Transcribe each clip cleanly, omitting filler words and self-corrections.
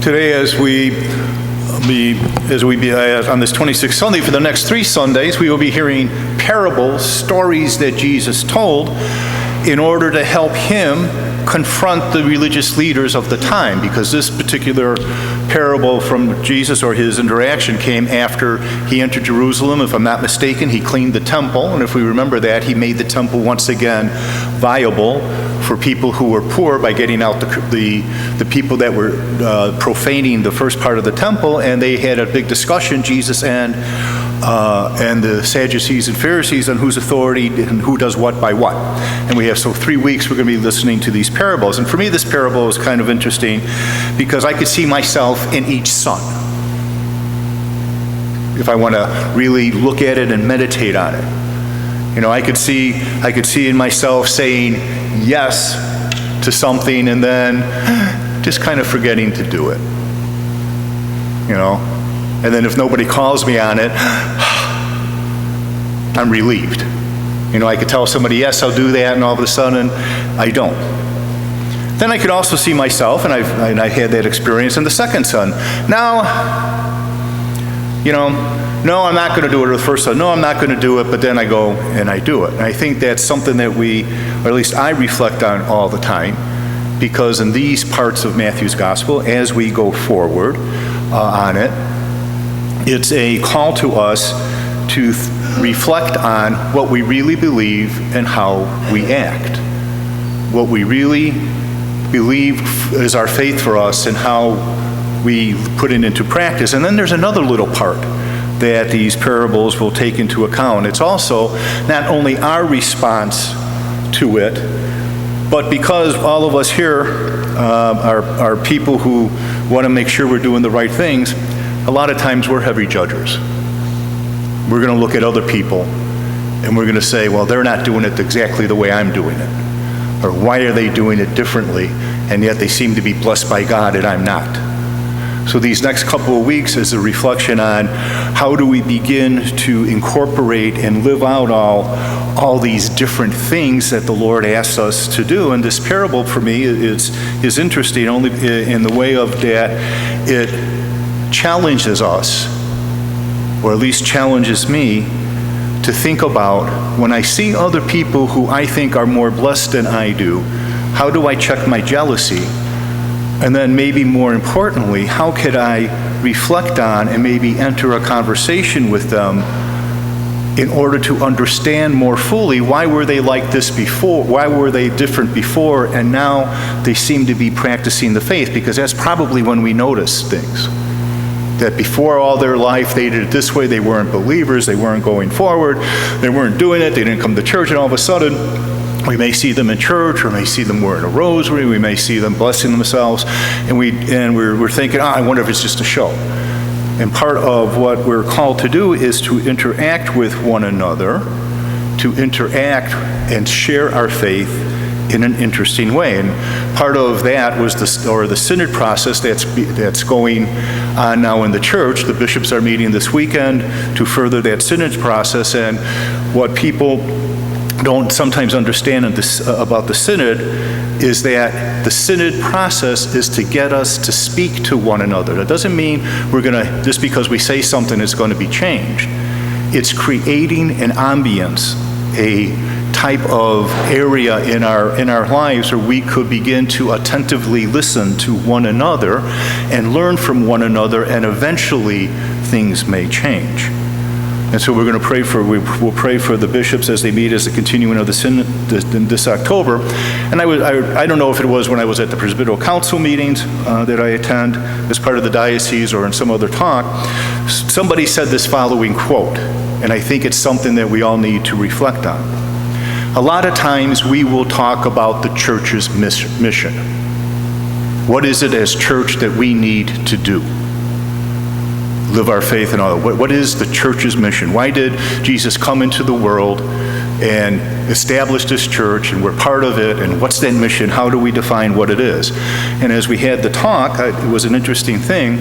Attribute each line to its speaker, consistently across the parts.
Speaker 1: Today, as we be on this 26th Sunday, for the next 3 Sundays, we will be hearing parables, stories that Jesus told in order to help him confront the religious leaders of the time, because this particular parable from Jesus, or his interaction, came after he entered Jerusalem. If I'm not mistaken, he cleaned the temple, and if we remember that, he made the temple once again viable for people who were poor by getting out the people that were profaning the first part of the temple, and they had a big discussion, Jesus and the Sadducees and Pharisees, on whose authority and who does what by what. And we have, so 3 weeks we're going to be listening to these parables. And for me, this parable is kind of interesting because I could see myself in each son, if I want to really look at it and meditate on it. You know, I could see in myself saying yes to something and then just kind of forgetting to do it. You know? And then if nobody calls me on it, I'm relieved. You know, I could tell somebody, yes, I'll do that, and all of a sudden, I don't. Then I could also see myself, and I had that experience in the second son. Now, you know, no, I'm not going to do it, or the first son, no, I'm not going to do it, but then I go and I do it. And I think that's something that we, or at least I reflect on all the time, because in these parts of Matthew's gospel, as we go forward on it, it's a call to us to reflect on what we really believe and how we act. What we really believe is our faith for us and how we put it into practice. And then there's another little part that these parables will take into account. It's also not only our response to it, but because all of us here are people who want to make sure we're doing the right things, a lot of times we're heavy judgers. We're going to look at other people and we're going to say, well, they're not doing it exactly the way I'm doing it. Or why are they doing it differently? And yet they seem to be blessed by God and I'm not. So these next couple of weeks is a reflection on how do we begin to incorporate and live out all these different things that the Lord asks us to do. And this parable for me is interesting only in the way of that it challenges us, or at least challenges me, to think about when I see other people who I think are more blessed than I do, how do I check my jealousy? And then maybe more importantly, how could I reflect on and maybe enter a conversation with them in order to understand more fully why were they like this before, why were they different before, and now they seem to be practicing the faith, because that's probably when we notice things. That before all their life they did it this way, they weren't believers, they weren't going forward, they weren't doing it, they didn't come to church, and all of a sudden we may see them in church, or may see them wearing a rosary, we may see them blessing themselves, and we're thinking, I wonder if it's just a show. And part of what we're called to do is to interact with one another, to interact and share our faith in an interesting way. And part of that was the synod process that's going on now in the church. The bishops are meeting this weekend to further that synod process, and what people don't sometimes understand about the synod is that the synod process is to get us to speak to one another. That doesn't mean we're going to, just because we say something, it's going to be changed. It's creating an ambience, a type of area in our lives where we could begin to attentively listen to one another and learn from one another, and eventually things may change. And so we're going to we'll pray for the bishops as they meet as the continuing of the synod this October. And I don't know if it was when I was at the Presbyterial Council meetings that I attend as part of the diocese or in some other talk, somebody said this following quote, and I think it's something that we all need to reflect on. A lot of times we will talk about the church's mission. What is it as church that we need to do? Live our faith and all that. What is the church's mission? Why did Jesus come into the world and establish this church, and we're part of it, and what's that mission? How do we define what it is? And as we had the talk, it was an interesting thing,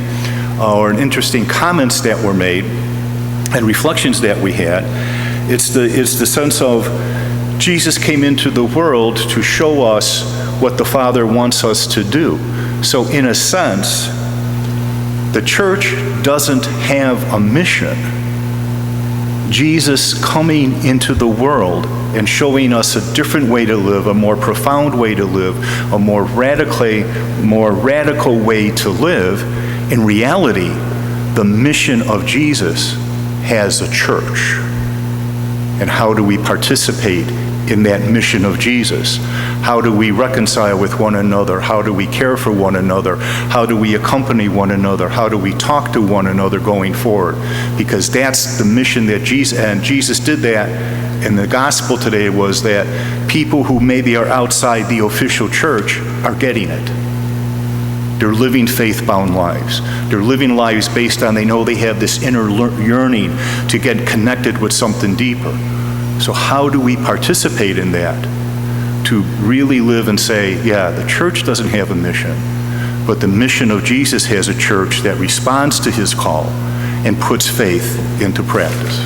Speaker 1: or an interesting comments that were made and reflections that we had. It's the sense of Jesus came into the world to show us what the Father wants us to do. So in a sense, The church doesn't have a mission. Jesus coming into the world and showing us a different way to live, a more profound way to live, a more radical way to live. In reality, the mission of Jesus has a church. And how do we participate in that mission of Jesus? How do we reconcile with one another? How do we care for one another? How do we accompany one another? How do we talk to one another going forward? Because that's the mission that Jesus did that. And the gospel today was that people who maybe are outside the official church are getting it. They're living faith-bound lives. They're living lives based on, they know they have this inner yearning to get connected with something deeper. So how do we participate in that? To really live and say, yeah, the church doesn't have a mission, but the mission of Jesus has a church that responds to his call and puts faith into practice.